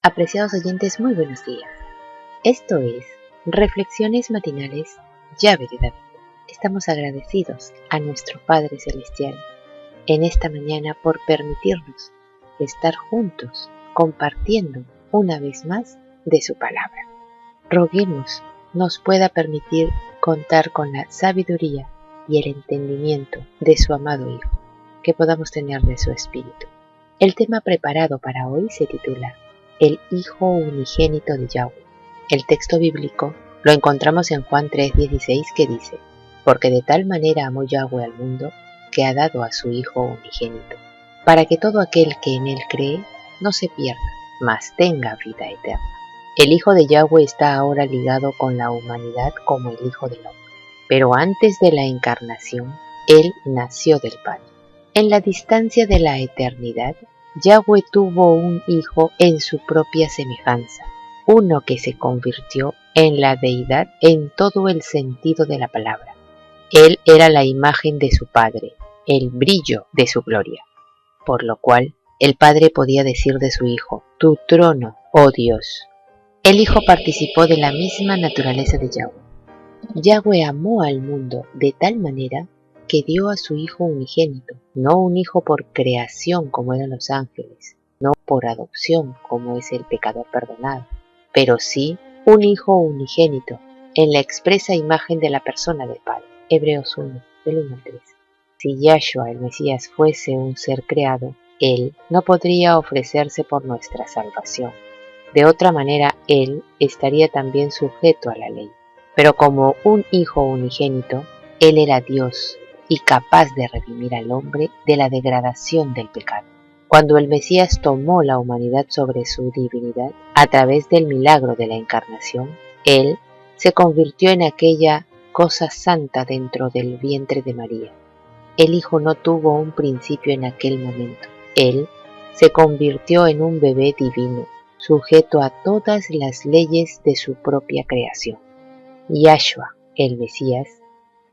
Apreciados oyentes, muy buenos días. Esto es Reflexiones Matinales, Llave de David. Estamos agradecidos a nuestro Padre Celestial en esta mañana por permitirnos estar juntos, compartiendo una vez más de su palabra. Roguemos nos pueda permitir contar con la sabiduría y el entendimiento de su amado Hijo, que podamos tener de su Espíritu. El tema preparado para hoy se titula El Hijo Unigénito de Yahweh. El texto bíblico lo encontramos en Juan 3:16, que dice: porque de tal manera amó Yahweh al mundo, que ha dado a su Hijo unigénito, para que todo aquel que en él cree no se pierda, mas tenga vida eterna. El Hijo de Yahweh está ahora ligado con la humanidad como el Hijo del hombre, pero antes de la encarnación, él nació del Padre. En la distancia de la eternidad, Yahweh tuvo un hijo en su propia semejanza, uno que se convirtió en la deidad en todo el sentido de la palabra. Él era la imagen de su Padre, el brillo de su gloria, por lo cual el Padre podía decir de su Hijo: tu trono, oh Dios. El Hijo participó de la misma naturaleza de Yahweh. Yahweh amó al mundo de tal manera que dio a su Hijo unigénito, no un hijo por creación como eran los ángeles, no por adopción como es el pecador perdonado, pero sí un Hijo unigénito en la expresa imagen de la persona del Padre. Hebreos 1, del 1 al 3. Si Yahshua, el Mesías, fuese un ser creado, Él no podría ofrecerse por nuestra salvación. De otra manera, Él estaría también sujeto a la ley. Pero como un Hijo unigénito, Él era Dios y capaz de redimir al hombre de la degradación del pecado. Cuando el Mesías tomó la humanidad sobre su divinidad, a través del milagro de la encarnación, Él se convirtió en aquella cosa santa dentro del vientre de María. El Hijo no tuvo un principio en aquel momento. Él se convirtió en un bebé divino, sujeto a todas las leyes de su propia creación. Yahshua, el Mesías,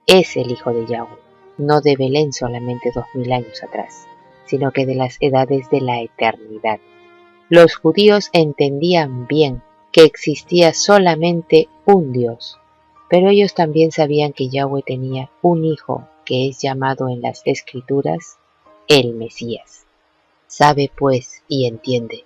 es el Hijo de Yahweh, no de Belén solamente 2000 años atrás, sino que de las edades de la eternidad. Los judíos entendían bien que existía solamente un Dios, pero ellos también sabían que Yahweh tenía un Hijo que es llamado en las Escrituras el Mesías. Sabe pues y entiende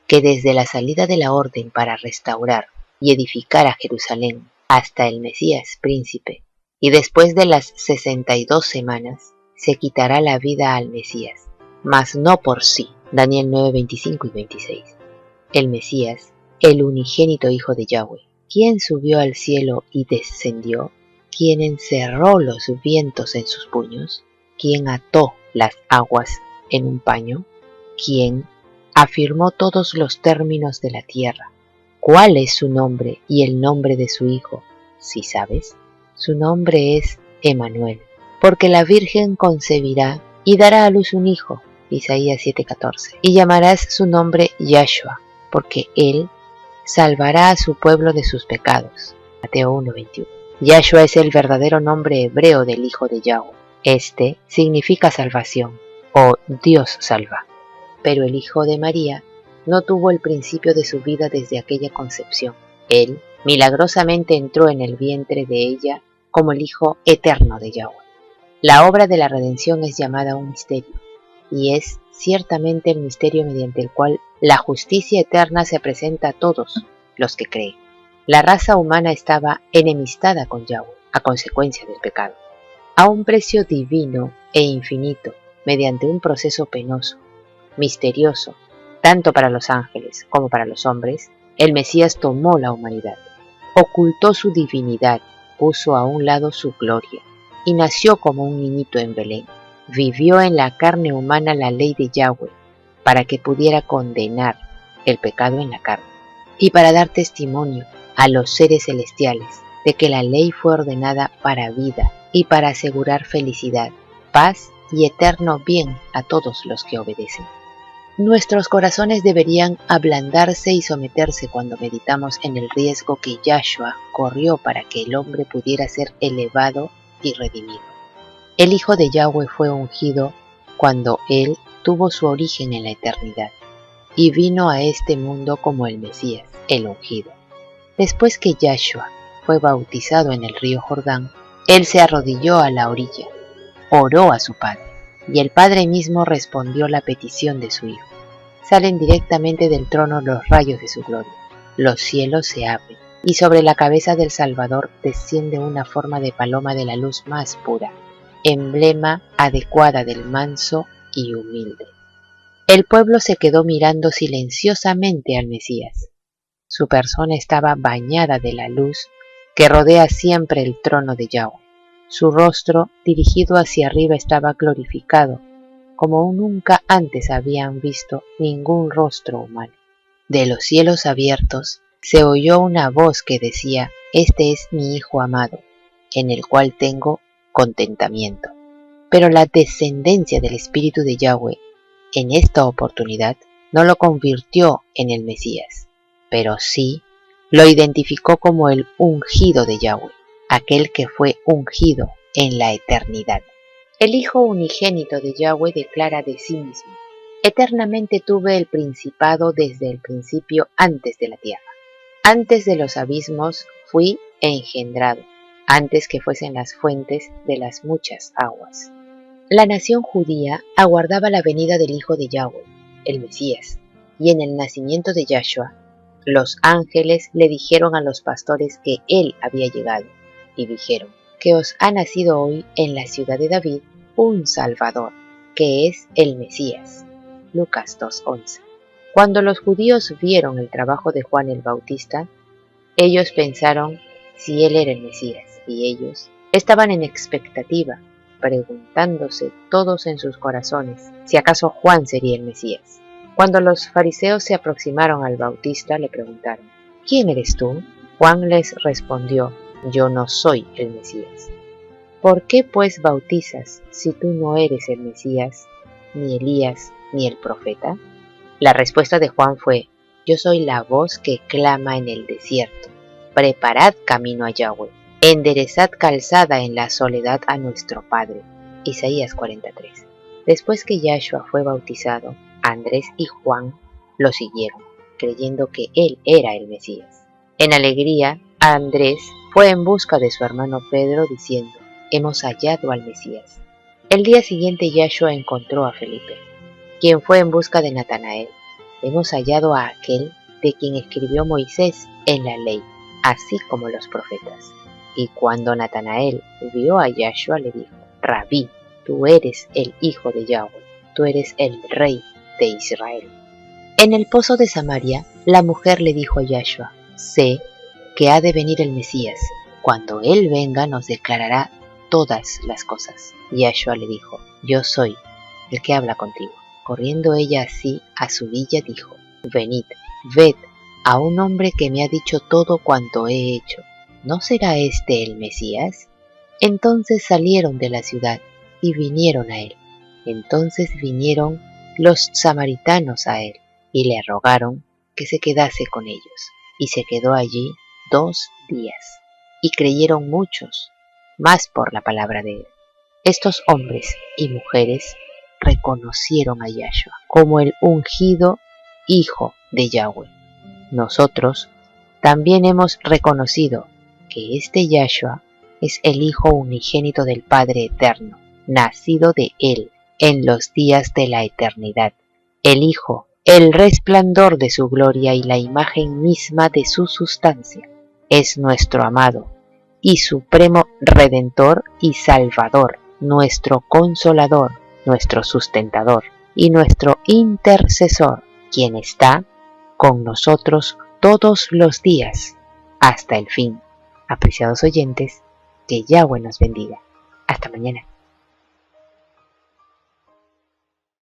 que desde la salida de la orden para restaurar y edificar a Jerusalén hasta el Mesías príncipe, y después de las 62 semanas, se quitará la vida al Mesías, mas no por sí. Daniel 9, 25 y 26. El Mesías, el unigénito Hijo de Yahweh, ¿quién subió al cielo y descendió? ¿Quién encerró los vientos en sus puños? ¿Quién ató las aguas en un paño? ¿Quién afirmó todos los términos de la tierra? ¿Cuál es su nombre y el nombre de su Hijo? ¿Sí sabes? Su nombre es Emanuel, porque la Virgen concebirá y dará a luz un hijo, Isaías 7:14, y llamarás su nombre Yahshua, porque él salvará a su pueblo de sus pecados, Mateo 1:21. Yahshua es el verdadero nombre hebreo del Hijo de Yahweh. Este significa salvación, o Dios salva. Pero el Hijo de María no tuvo el principio de su vida desde aquella concepción. Él milagrosamente entró en el vientre de ella como el Hijo eterno de Yahweh. La obra de la redención es llamada un misterio, y es ciertamente el misterio mediante el cual la justicia eterna se presenta a todos los que creen. La raza humana estaba enemistada con Yahweh a consecuencia del pecado. A un precio divino e infinito, mediante un proceso penoso, misterioso, tanto para los ángeles como para los hombres, el Mesías tomó la humanidad, ocultó su divinidad, puso a un lado su gloria, y nació como un niñito en Belén. Vivió en la carne humana la ley de Yahweh, para que pudiera condenar el pecado en la carne, y para dar testimonio a los seres celestiales de que la ley fue ordenada para vida y para asegurar felicidad, paz y eterno bien a todos los que obedecen. Nuestros corazones deberían ablandarse y someterse cuando meditamos en el riesgo que Yahshua corrió para que el hombre pudiera ser elevado y redimido. El Hijo de Yahweh fue ungido cuando Él tuvo su origen en la eternidad. y vino a este mundo como el Mesías, el ungido. Después que Yahshua fue bautizado en el río Jordán, él se arrodilló a la orilla, oró a su Padre, y el Padre mismo respondió la petición de su Hijo. Salen directamente del trono los rayos de su gloria, los cielos se abren, y sobre la cabeza del Salvador desciende una forma de paloma de la luz más pura, emblema adecuada del manso y humilde. El pueblo se quedó mirando silenciosamente al Mesías. Su persona estaba bañada de la luz que rodea siempre el trono de Yahweh. Su rostro, dirigido hacia arriba, estaba glorificado, como nunca antes habían visto ningún rostro humano. De los cielos abiertos se oyó una voz que decía: «Este es mi Hijo amado, en el cual tengo contentamiento». Pero la descendencia del Espíritu de Yahweh en esta oportunidad no lo convirtió en el Mesías, pero sí lo identificó como el ungido de Yahweh, aquel que fue ungido en la eternidad. El Hijo unigénito de Yahweh declara de sí mismo: «Eternamente tuve el principado desde el principio antes de la tierra. Antes de los abismos fui engendrado, antes que fuesen las fuentes de las muchas aguas». La nación judía aguardaba la venida del Hijo de Yahweh, el Mesías, y en el nacimiento de Yahshua, los ángeles le dijeron a los pastores que él había llegado, y dijeron: «Que os ha nacido hoy en la ciudad de David un Salvador, que es el Mesías». Lucas 2:11. Cuando los judíos vieron el trabajo de Juan el Bautista, ellos pensaron si él era el Mesías, y ellos estaban en expectativa, preguntándose todos en sus corazones si acaso Juan sería el Mesías. Cuando los fariseos se aproximaron al Bautista, le preguntaron: «¿Quién eres tú?». Juan les respondió: «Yo no soy el Mesías». «¿Por qué pues bautizas si tú no eres el Mesías, ni Elías, ni el profeta?». La respuesta de Juan fue: «Yo soy la voz que clama en el desierto, preparad camino a Yahweh, enderezad calzada en la soledad a nuestro Padre». Isaías 43. Después que Yahshua fue bautizado, Andrés y Juan lo siguieron, creyendo que él era el Mesías. En alegría, Andrés fue en busca de su hermano Pedro diciendo: «Hemos hallado al Mesías». El día siguiente Yahshua encontró a Felipe, quien fue en busca de Natanael. «Hemos hallado a aquel de quien escribió Moisés en la ley, así como los profetas». Y cuando Natanael vio a Yahshua le dijo: «Rabí, tú eres el Hijo de Yahweh, tú eres el Rey de Israel». En el pozo de Samaria, la mujer le dijo a Yahshua: «Sé que ha de venir el Mesías. Cuando él venga nos declarará todas las cosas». Yahshua le dijo: «Yo soy el que habla contigo». Corriendo ella así a su villa dijo: «Venid, ved a un hombre que me ha dicho todo cuanto he hecho. ¿No será este el Mesías?». Entonces salieron de la ciudad y vinieron a él. Entonces vinieron los samaritanos a él y le rogaron que se quedase con ellos. Y se quedó allí 2 días. Y creyeron muchos, más por la palabra de él. Estos hombres y mujeres reconocieron a Yahshua como el ungido Hijo de Yahweh. Nosotros también hemos reconocido que este Yahshua es el Hijo unigénito del Padre eterno, nacido de él en los días de la eternidad. El Hijo, el resplandor de su gloria y la imagen misma de su sustancia, es nuestro amado y supremo Redentor y Salvador, nuestro Consolador, nuestro Sustentador y nuestro Intercesor, quien está con nosotros todos los días hasta el fin. Apreciados oyentes, que Yahweh nos bendiga. Hasta mañana.